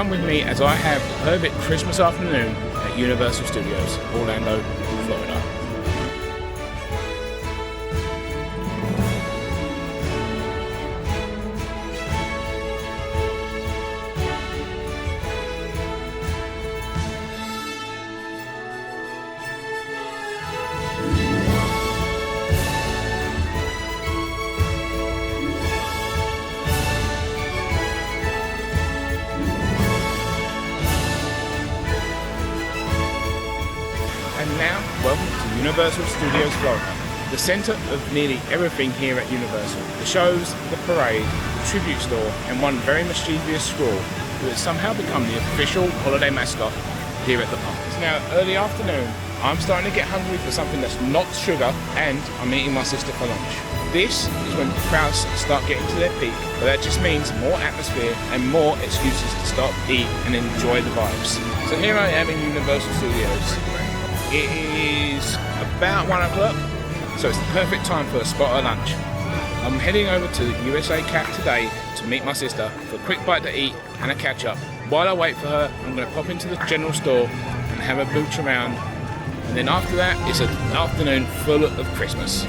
come with me as I have a perfect Christmas afternoon at Universal Studios, Orlando, Florida. And now, welcome to Universal Studios Florida, the centre of nearly everything here at Universal. The shows, the parade, the tribute store, and one very mischievous squirrel who has somehow become the official holiday mascot here at the park. It's now early afternoon. I'm starting to get hungry for something that's not sugar, and I'm meeting my sister for lunch. This is when crowds start getting to their peak, but that just means more atmosphere and more excuses to stop, eat, and enjoy the vibes. So here I am in Universal Studios. It is about 1 o'clock, so it's the perfect time for a spot of lunch. I'm heading over to the USA Cafe today to meet my sister for a quick bite to eat and a catch up. While I wait for her, I'm going to pop into the general store and have a mooch around. And then after that, it's an afternoon full of Christmas.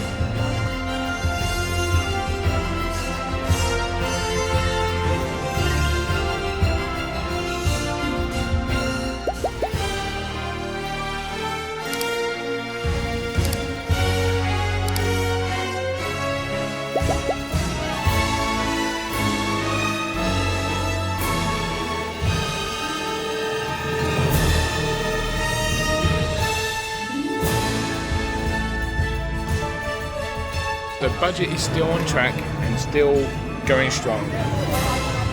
The budget is still on track and still going strong.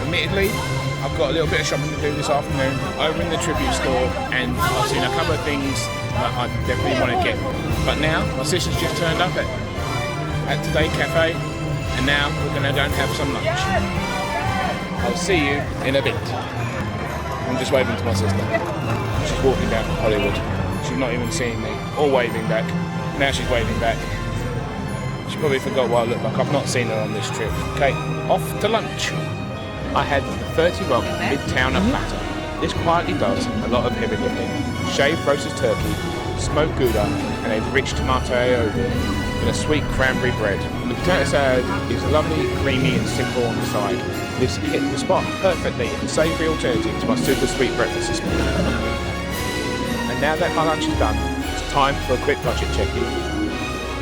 Admittedly, I've got a little bit of shopping to do this afternoon over in the tribute store, and I've seen a couple of things that I definitely want to get. But now, my sister's just turned up at Today Café, and now we're going to go and have some lunch. I'll see you in a bit. I'm just waving to my sister. She's walking down Hollywood. She's not even seeing me or waving back. Now she's waving back. She probably forgot what I look like. I've not seen her on this trip. Okay, off to lunch. I had the 30 Rock Midtowner platter. This quietly does a lot of heavy lifting. Shaved roasted turkey, smoked Gouda, and a rich tomato aioli in a sweet cranberry bread. The potato salad is lovely, creamy, and simple on the side. This hit the spot perfectly and a savoury alternative to my super sweet breakfast this morning. And now that my lunch is done, it's time for a quick budget check-in.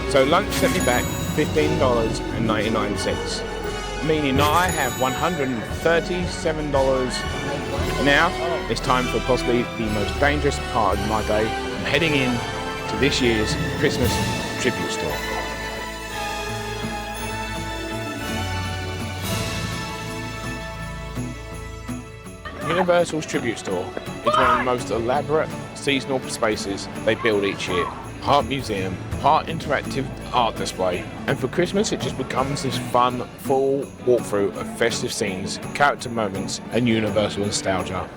So lunch sent me back $15.99, meaning that I have $137. Now it's time for possibly the most dangerous part of my day. I'm heading in to this year's Christmas tribute store. Universal's tribute store is one of the most elaborate seasonal spaces they build each year. Part museum, part interactive art display, and for Christmas it just becomes this fun, full walkthrough of festive scenes, character moments, and universal nostalgia.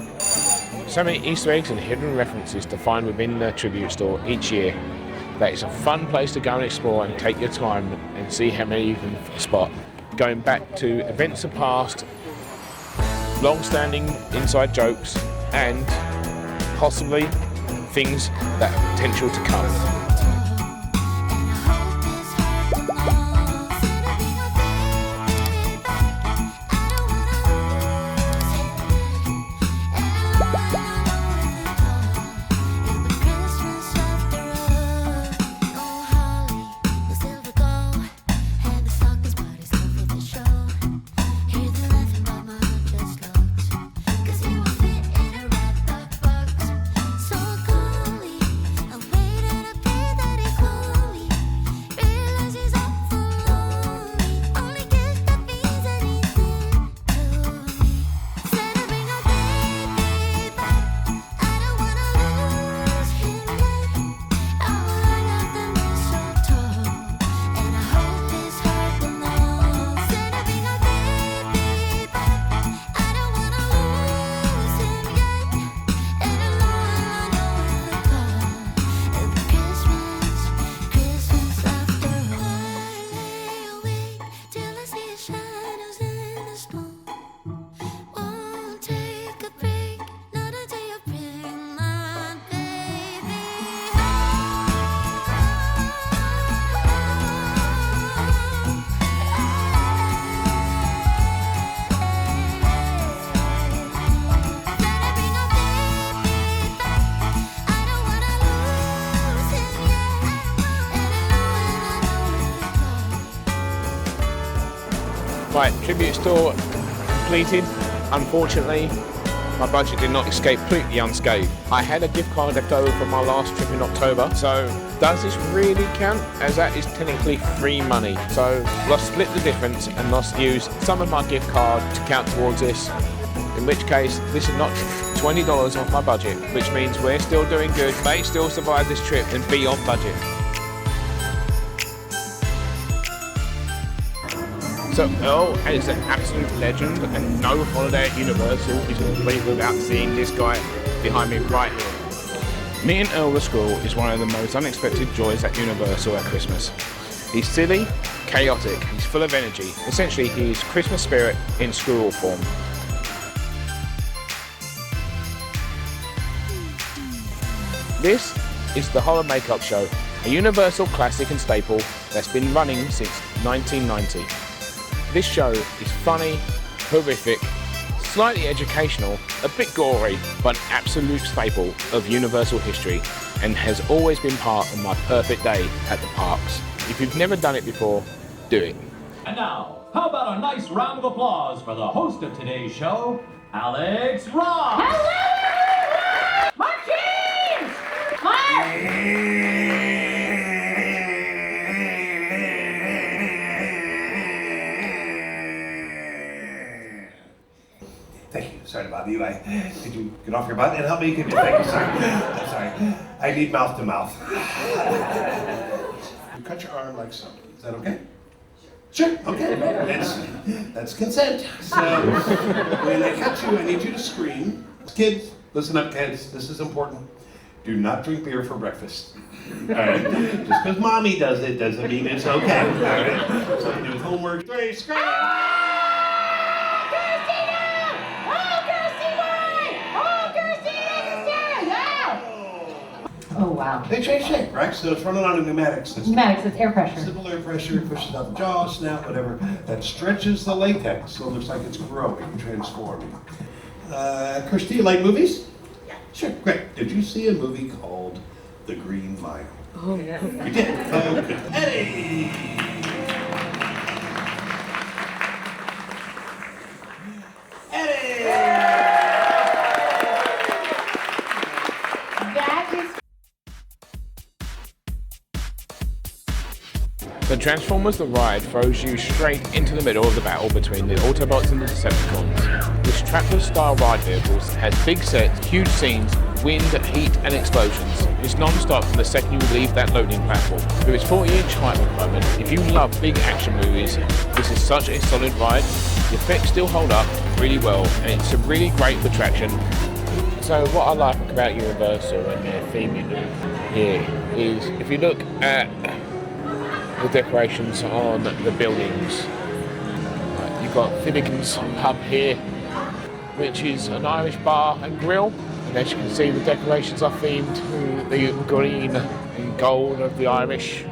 So many Easter eggs and hidden references to find within the tribute store each year that it's a fun place to go and explore and take your time and see how many you can spot. Going back to events of past, long-standing inside jokes, and possibly things that have potential to come. Waiting Right, tribute store completed. Unfortunately, my budget did not escape completely unscathed. I had a gift card left over from my last trip in October, so does this really count? As that is technically free money. So let's split the difference and let's use some of my gift card to count towards this. In which case, this is not $20 off my budget, which means we're still doing good, may still survive this trip and be on budget. So Earl is an absolute legend, and no holiday at Universal is complete without seeing this guy behind me right here. Meeting Earl the Squirrel is one of the most unexpected joys at Universal at Christmas. He's silly, chaotic, he's full of energy. Essentially, he's Christmas spirit in squirrel form. This is the Horror Makeup Show, a Universal classic and staple that's been running since 1990. This show is funny, horrific, slightly educational, a bit gory, but an absolute staple of Universal history and has always been part of my perfect day at the parks. If you've never done it before, do it. And now, how about a nice round of applause for the host of today's show, Alex Ross! Hello! Martins! Thank you. Sorry to bother you. Could you get off your butt and help me? Could you? Thank you. Sorry. I'm sorry. I need mouth to mouth. You cut your arm like so. Is that okay? Sure. Okay. That's consent. So when I cut you, I need you to scream. Kids, listen up, kids. This is important. Do not drink beer for breakfast. All right. Just because mommy does it doesn't mean it's okay. All right. Something to do with homework. Three, scream. Oh, wow. They shake, right? So it's running on a pneumatic system. Pneumatics, it's air pressure. Simple air pressure, pushes out the jaw, snap, whatever. That stretches the latex, so it looks like it's growing, transforming. Chris, do you like movies? Yeah. Sure, great. Did you see a movie called The Green Mile? Oh, yeah. You did? Oh, good. Hey! The Transformers The Ride throws you straight into the middle of the battle between the Autobots and the Decepticons. This tractor-style ride vehicles has big sets, huge scenes, wind, heat and explosions. It's non-stop from the second you leave that loading platform. With its 40-inch height requirement, if you love big action movies, this is such a solid ride. The effects still hold up really well and it's a really great attraction. So what I like about Universal and their theme here is if you look at the decorations on the buildings. You've got Finnegan's Pub here, which is an Irish bar and grill. And as you can see, the decorations are themed to the green and gold of the Irish.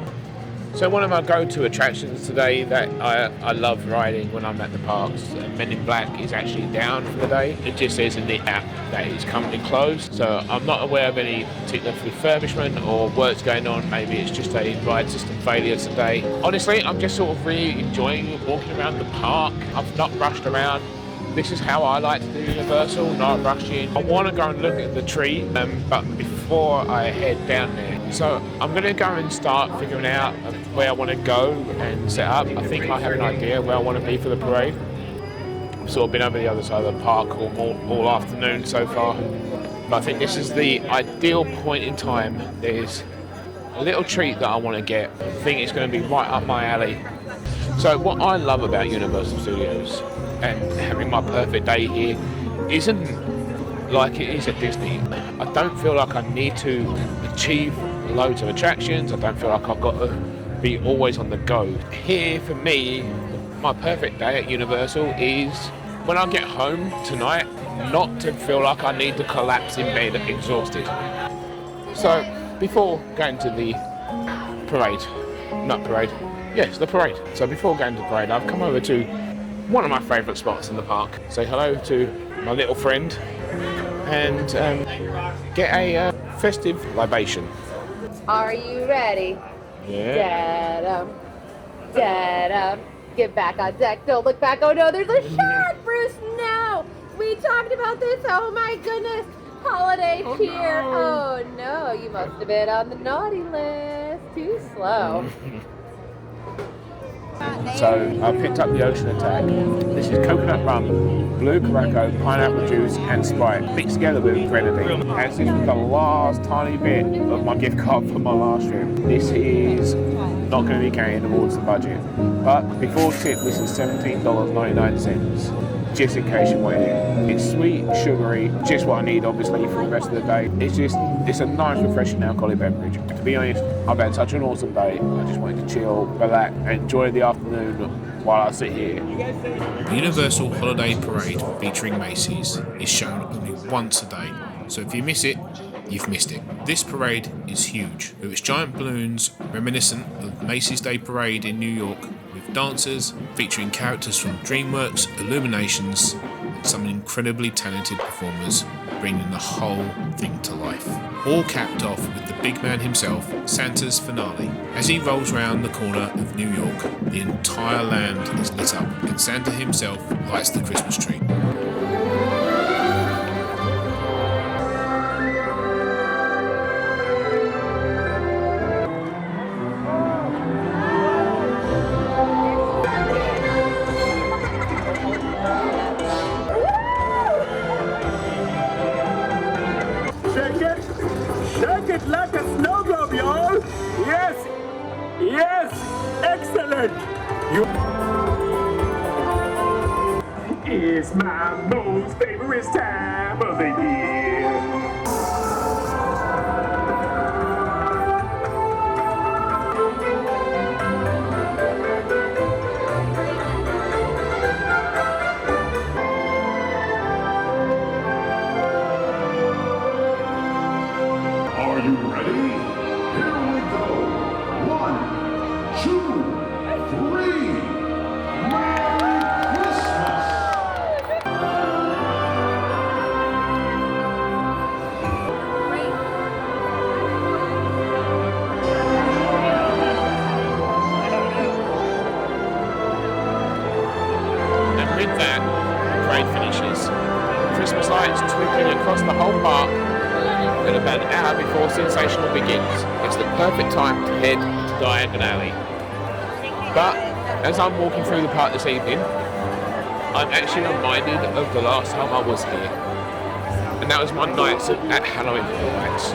So one of my go-to attractions today that I love riding when I'm at the parks, Men in Black is actually down for the day. It just says in the app that it's currently closed. So I'm not aware of any particular refurbishment or works going on. Maybe it's just a ride system failure today. Honestly, I'm just sort of really enjoying walking around the park. I've not rushed around. This is how I like to do Universal, not rushing. I want to go and look at the tree, but before I head down there. So I'm going to go and start figuring out where I want to go and set up. I think I have an idea where I want to be for the parade. I've sort of been over the other side of the park all afternoon so far. But I think this is the ideal point in time. There's a little treat that I want to get. I think it's going to be right up my alley. So what I love about Universal Studios and having my perfect day here isn't like it is at Disney. I don't feel like I need to achieve loads of attractions. I don't feel like I've got to be always on the go. Here, for me, my perfect day at Universal is when I get home tonight, not to feel like I need to collapse in bed exhausted. So, before going to the parade, the parade. So before going to the parade, I've come over to one of my favourite spots in the park. Say hello to my little friend and get a festive libation. Are you ready? Yeah. Da-dum, da-dum. get back on deck. Don't look back. Oh no, there's a shark, Bruce. No, we talked about this. Oh my goodness, holiday cheer. No. Oh no, you must have been on the naughty list. Too slow. So I picked up the Ocean Attack. This is coconut rum, blue Curaçao, pineapple juice and Sprite mixed together with grenadine. As this was the last tiny bit of my gift card for my last trip. This is not going to be carrying towards the budget. But before tip, this is $17.99. Just in case you're waiting. It's sweet, sugary, just what I need obviously for the rest of the day. It's a nice refreshing alcoholic beverage. To be honest, I've had such an awesome day. I just wanted to chill, relax, and enjoy the afternoon while I sit here. The Universal Holiday Parade featuring Macy's is shown only once a day, so if you miss it, you've missed it. This parade is huge, with its giant balloons reminiscent of Macy's Day Parade in New York, with dancers featuring characters from DreamWorks, Illuminations, and some incredibly talented performers bringing the whole thing to life. All capped off with the big man himself, Santa's finale. As he rolls round the corner of New York, the entire land is lit up, and Santa himself lights the Christmas tree. Shake it like a snow globe, y'all! Yes! Yes! Excellent! It's my most favorite time of the year. Are you ready? Here we go. 1, 2, 3. Merry Christmas! And with that, the parade finishes. Christmas lights twinkling across the whole park, and about an hour before Sensational begins, it's the perfect time to head to Diagon Alley. But as I'm walking through the park this evening, I'm actually reminded of the last time I was here, and that was one night at Halloween Horror Nights.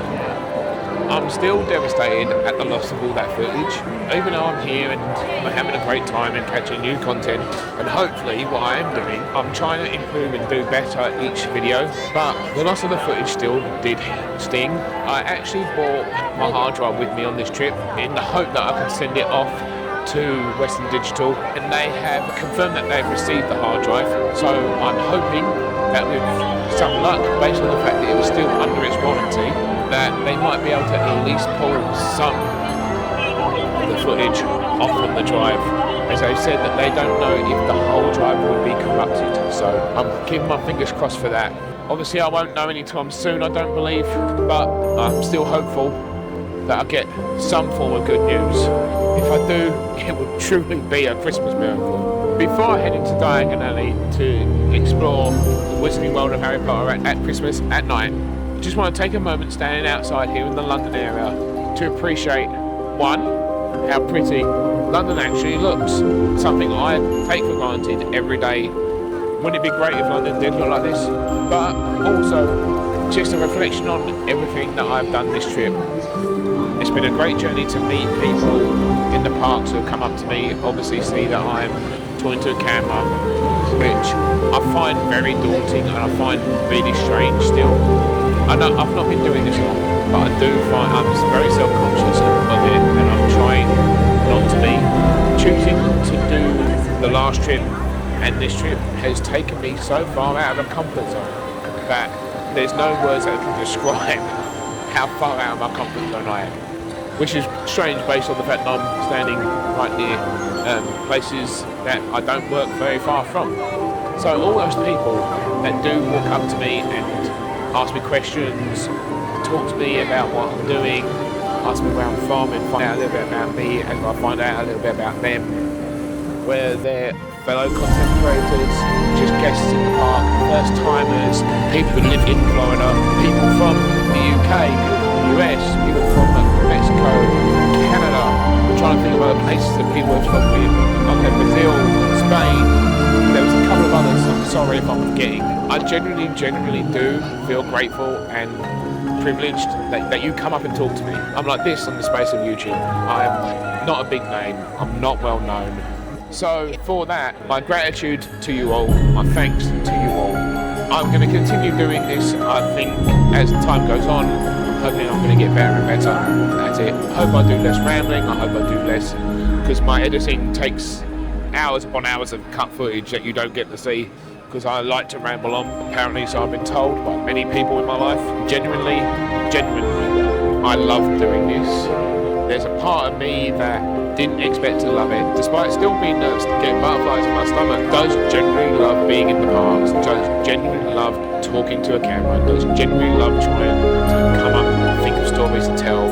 I'm still devastated at the loss of all that footage, even though I'm here and I'm having a great time and catching new content, and hopefully what I am doing, I'm trying to improve and do better each video, but the loss of the footage still did sting. I actually brought my hard drive with me on this trip in the hope that I could send it off to Western Digital, and they have confirmed that they've received the hard drive, so I'm hoping that with some luck, based on the fact that it was still under its warranty, that they might be able to at least pull some of the footage off on the drive, as they've said that they don't know if the whole drive would be corrupted, so I'm keeping my fingers crossed for that. Obviously I won't know anytime soon, I don't believe, but I'm still hopeful that I'll get some form of good news. If I do, it would truly be a Christmas miracle. Before I head into Diagon Alley to explore the Wizarding World of Harry Potter at Christmas at night, I just want to take a moment standing outside here in the London area to appreciate, one, how pretty London actually looks. Something I take for granted every day. Wouldn't it be great if London did look like this? But also, just a reflection on everything that I've done this trip. It's been a great journey to meet people in the parks who have come up to me, obviously see that I'm talking to a camera, which I find very daunting and I find really strange still. I know I've not been doing this long, but I do find I'm very self-conscious of it, and I'm trying not to be. Choosing to do the last trip and this trip has taken me so far out of a comfort zone that there's no words that can describe how far out of my comfort zone I am. Which is strange based on the fact that I'm standing right near places that I don't work very far from. So all those people that do walk up to me and ask me questions, talk to me about what I'm doing, ask me where I'm from and find out a little bit about me as I find out a little bit about them. where they're fellow content creators, just guests in the park, first timers, people who live in Florida, people from the UK, people from the US, people from Mexico, Canada. I'm trying to think of other places that people have spoken with. Okay, Brazil, Spain. There was a couple of others. I'm sorry if I'm forgetting. I genuinely do feel grateful and privileged that you come up and talk to me. I'm like this on the space of YouTube. I'm not a big name. I'm not well known. So for that, my gratitude to you all, my thanks to you all. I'm going to continue doing this, I think, as time goes on. Hopefully I'm going to get better and better at it. I hope I do less rambling. I hope I do less, because my editing takes hours upon hours of cut footage that you don't get to see, because I like to ramble on, apparently, so I've been told by many people in my life. Genuinely, I love doing this. There's a part of me that didn't expect to love it, despite still being nervous to get butterflies in my stomach. Does genuinely love being in the parks, does genuinely love talking to a camera, does genuinely love trying to come up and think of stories to tell,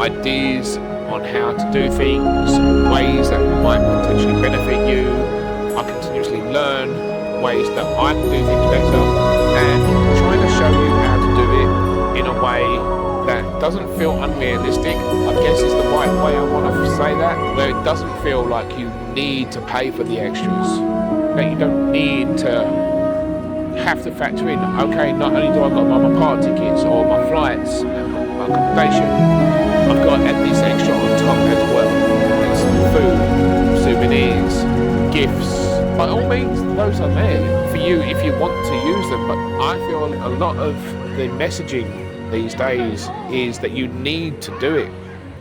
ideas on how to do things, ways that might potentially benefit you. I continuously learn ways that I can do things better, and trying to show you how to do it in a way that doesn't feel unrealistic, I guess is the right way I want to say that, where it doesn't feel like you need to pay for the extras, that you don't need to have to factor in, okay, not only do I got to buy my park tickets or my flights and my accommodation, I've got to add this extra on top as well. It's food, souvenirs, gifts. By all means, those are there for you if you want to use them, but I feel a lot of the messaging these days is that you need to do it.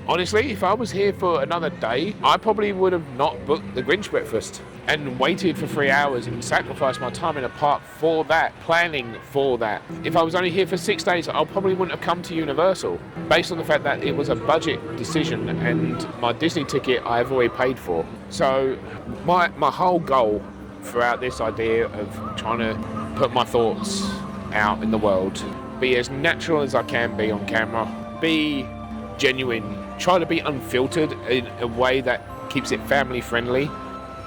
Honestly, if I was here for another day, I probably would have not booked the Grinch Breakfast and waited for 3 hours and sacrificed my time in a park for that, planning for that. If I was only here for 6 days, I probably wouldn't have come to Universal, based on the fact that it was a budget decision and my Disney ticket I've already paid for. So my whole goal throughout this idea of trying to put my thoughts out in the world, be as natural as I can be on camera, be genuine, try to be unfiltered in a way that keeps it family friendly.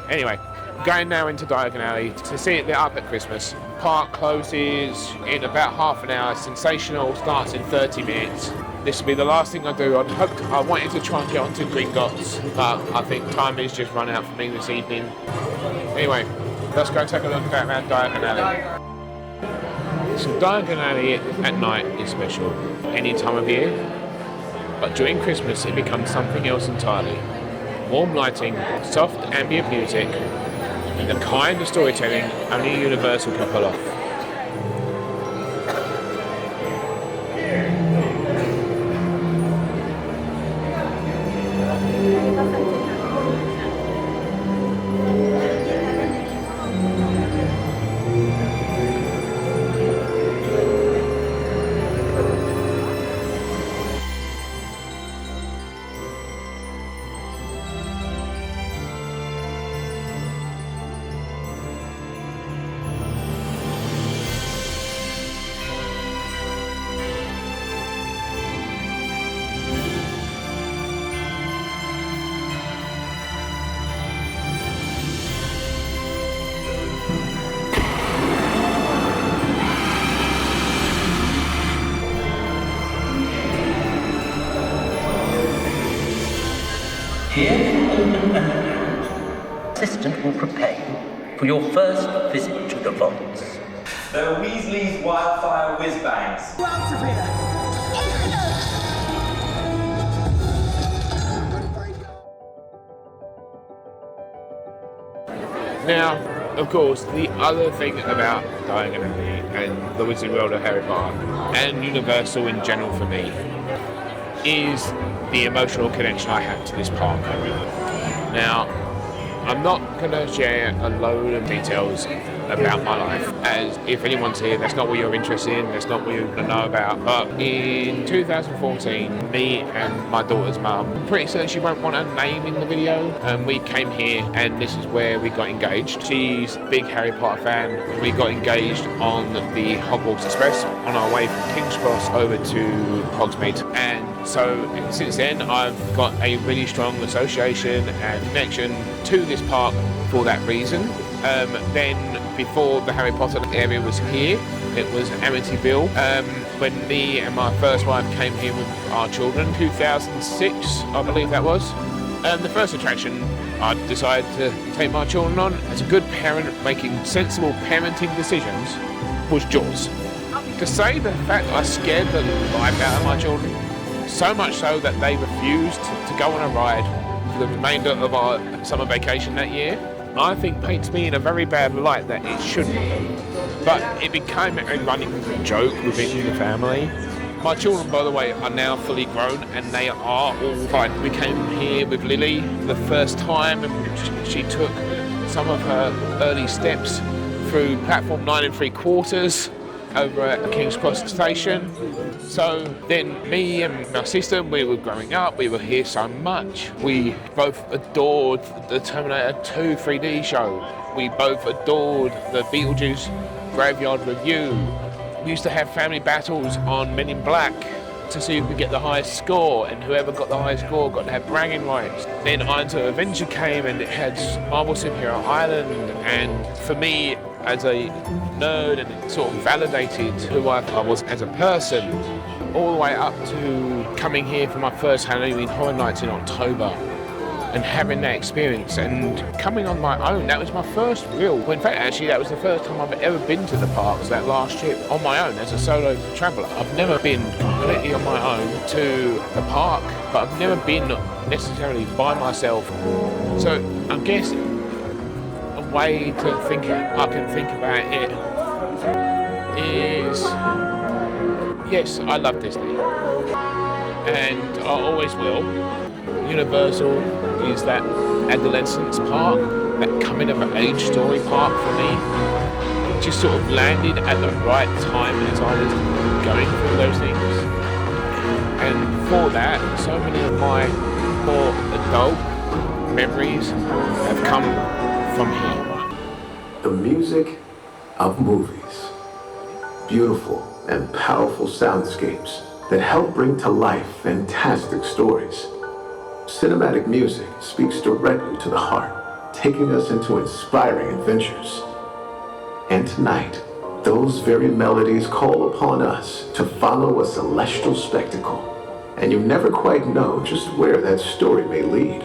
Anyway, going now into Diagon Alley to see it lit up at Christmas. Park closes in about half an hour. Sensational starts in 30 minutes. This will be the last thing I do. I wanted to try and get onto Gringotts, but I think time is just run out for me this evening. Anyway, let's go take a look at around Diagon Alley. So Diagon Alley at night is special any time of year, but during Christmas it becomes something else entirely. Warm lighting, soft ambient music, and the kind of storytelling only Universal can pull off. Assistant will prepare you for your first visit to the vaults. The Weasley's wildfire whiz-bangs. Out of here! Now, of course, the other thing about Diagon Alley and the Wizarding World of Harry Potter and Universal in general for me is the emotional connection I have to this park. Now, I'm not going to share a load of details about my life, as if anyone's here, that's not what you're interested in, that's not what you want to know about. But in 2014, me and my daughter's mum, pretty certain she won't want her name in the video, and we came here and this is where we got engaged. She's a big Harry Potter fan. We got engaged on the Hogwarts Express on our way from King's Cross over to Hogsmeade, and so since then I've got a really strong association and connection to this park for that reason. Then before the Harry Potter area was here, it was Amityville. When me and my first wife came here with our children, 2006, I believe that was. The first attraction I decided to take my children on as a good parent making sensible parenting decisions was Jaws. To say the fact I scared the life out of my children, so much so that they refused to go on a ride for the remainder of our summer vacation that year, I think paints me in a very bad light that it shouldn't. But it became a running joke within the family. My children, by the way, are now fully grown and they are all fine. We came here with Lily for the first time and she took some of her early steps through platform 9 3/4 over at King's Cross station. So then me and my sister, we were growing up, we were here so much. We both adored the Terminator 2 3D show. We both adored the Beetlejuice Graveyard Review. We used to have family battles on Men in Black to see who could get the highest score, and whoever got the highest score got to have bragging rights. Then Iron's Adventure came and it had Marvel Superhero Island, and for me as a nerd, and it sort of validated who I was as a person, all the way up to coming here for my first Halloween Horror Nights in October and having that experience and coming on my own. That was my first real, well, in fact actually that was the first time I've ever been to the parks, that last trip on my own as a solo traveller. I've never been completely on my own to the park, but I've never been necessarily by myself. So I guess a way to think, I can think about it is, yes, I love Disney and I always will. Universal is that adolescence park, that coming of age story park for me. It just sort of landed at the right time as I was going through those things. And for that, so many of my more adult memories have come from here. The music of movies. Beautiful and powerful soundscapes that help bring to life fantastic stories. Cinematic music speaks directly to the heart, taking us into inspiring adventures. And tonight, those very melodies call upon us to follow a celestial spectacle, and you never quite know just where that story may lead.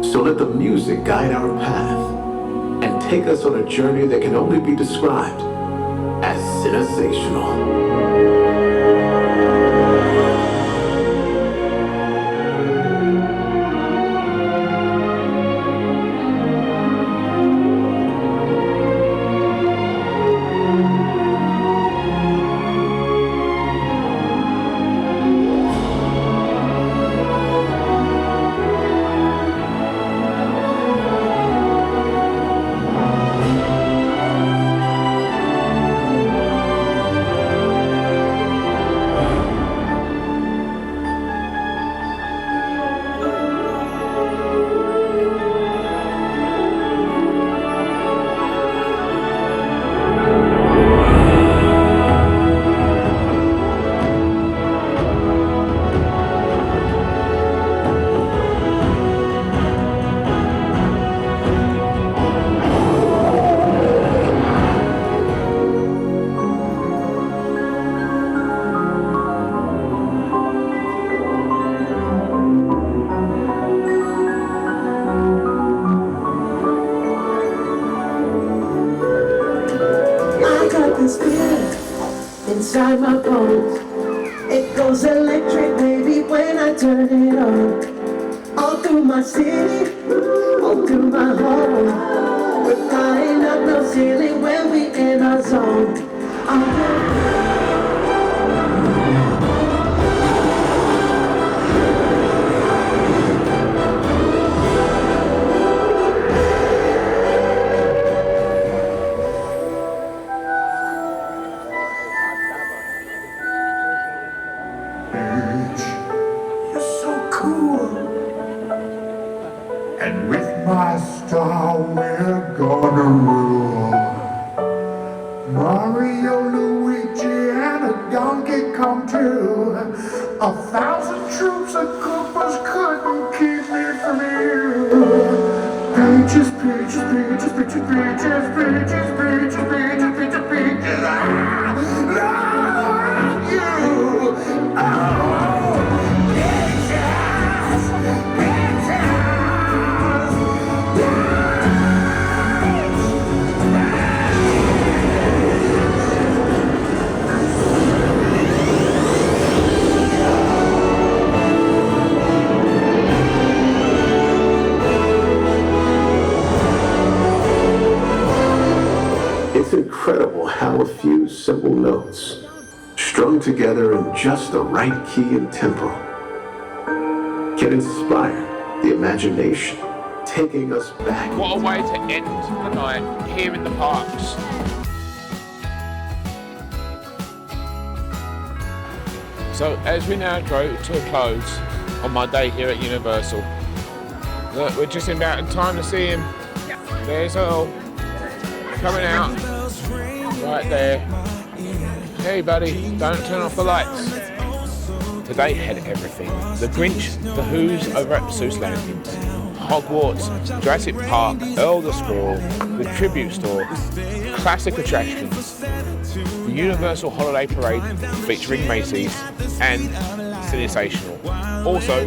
So let the music guide our path and take us on a journey that can only be described as sensational. Inside my bones, it goes electric, baby, when I turn it on. All through my city, all through my home. We're flying up no ceiling when we in our zone. My star, we're gonna rule. Mario, Luigi, and a donkey come true. 1,000 troops of Koopas couldn't keep me from you. Peaches, peaches, peaches, peaches, peaches, peaches, peaches, peaches, peaches, peaches. Love you. Oh, peaches, peaches. It's incredible how a few simple notes, strung together in just the right key and tempo, can inspire the imagination, taking us back. What a way to end the night here in the parks. So as we now draw to a close on my day here at Universal, look, we're just about in time to see him. There's Earl coming out right there. Hey buddy, don't turn off the lights. Today had everything. The Grinch, the Who's over at Seuss Landing, Hogwarts, Jurassic Park, Earl the Squirrel, the Tribute Store, classic attractions, the Universal Holiday Parade featuring Macy's, and Sensational. Also,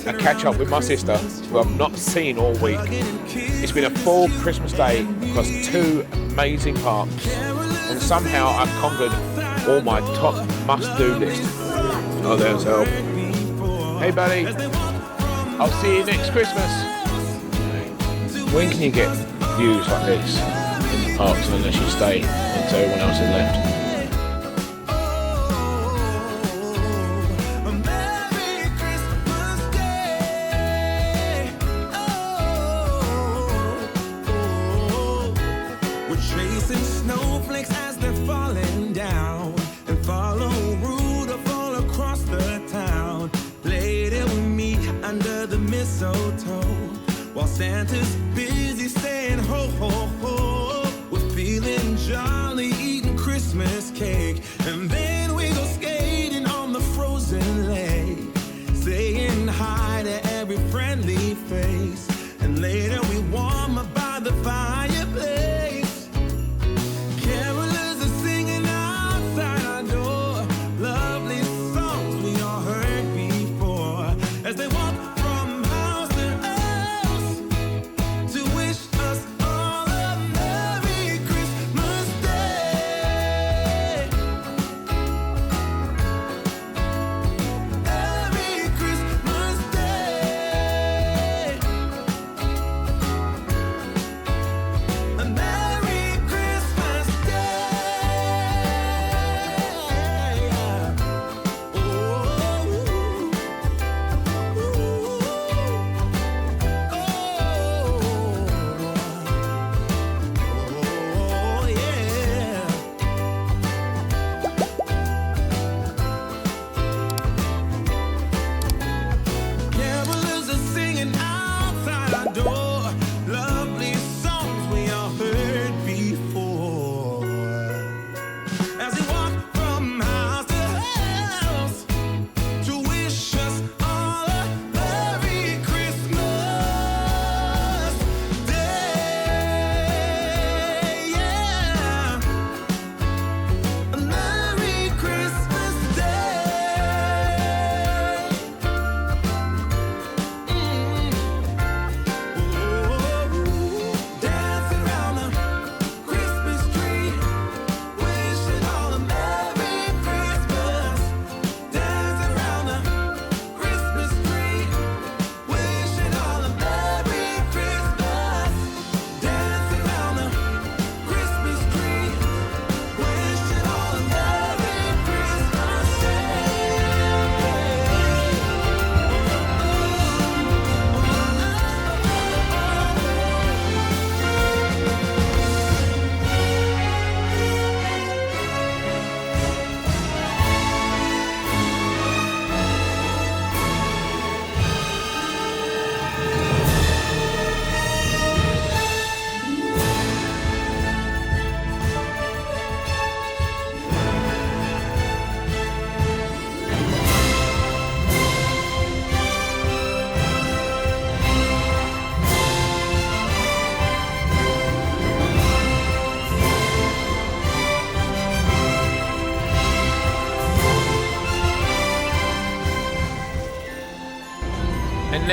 a catch up with my sister, who I've not seen all week. It's been a full Christmas day across 2 amazing parks, and somehow I've conquered all my top must-do list. Oh, there's Earl. Hey buddy, I'll see you next Christmas. When can you get views like this in the parks unless you stay until everyone else has left? Santa's busy saying ho, ho, ho. We're feeling jolly, eating Christmas cake. And then we go skating on the frozen lake, saying hi to every friendly face. And later we warm up by the fireplace. Carolers are singing outside our door, lovely songs we all heard before, as they walk from house to house to wish us all a Merry Christmas Day. Merry Christmas Day.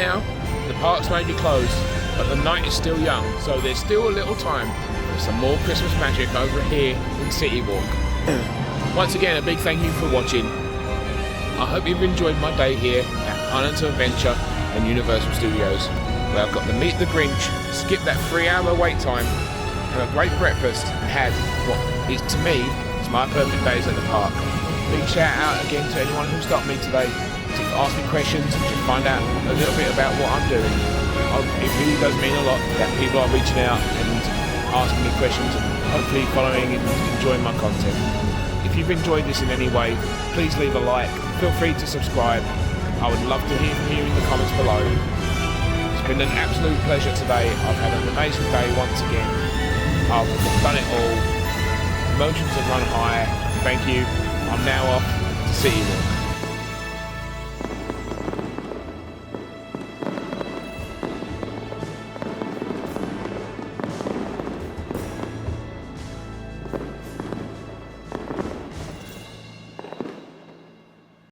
now, the parks may be closed, but the night is still young, so there's still a little time for some more Christmas magic over here in City Walk. Once again, a big thank you for watching. I hope you've enjoyed my day here at Islands of Adventure and Universal Studios, where I've got to meet the Grinch, skip that 3-hour wait time, have a great breakfast, and had what is, to me, is my perfect days at the park. Big shout out again to anyone who stopped me today to ask me questions and just find out a little bit about what I'm doing. It really does mean a lot that people are reaching out and asking me questions and hopefully following and enjoying my content. If you've enjoyed this in any way, please leave a like, feel free to subscribe. I would love to hear from you in the comments below. It's been an absolute pleasure today. I've had an amazing day once again. I've done it all. Emotions have run high. Thank you. I'm now off to City Walk.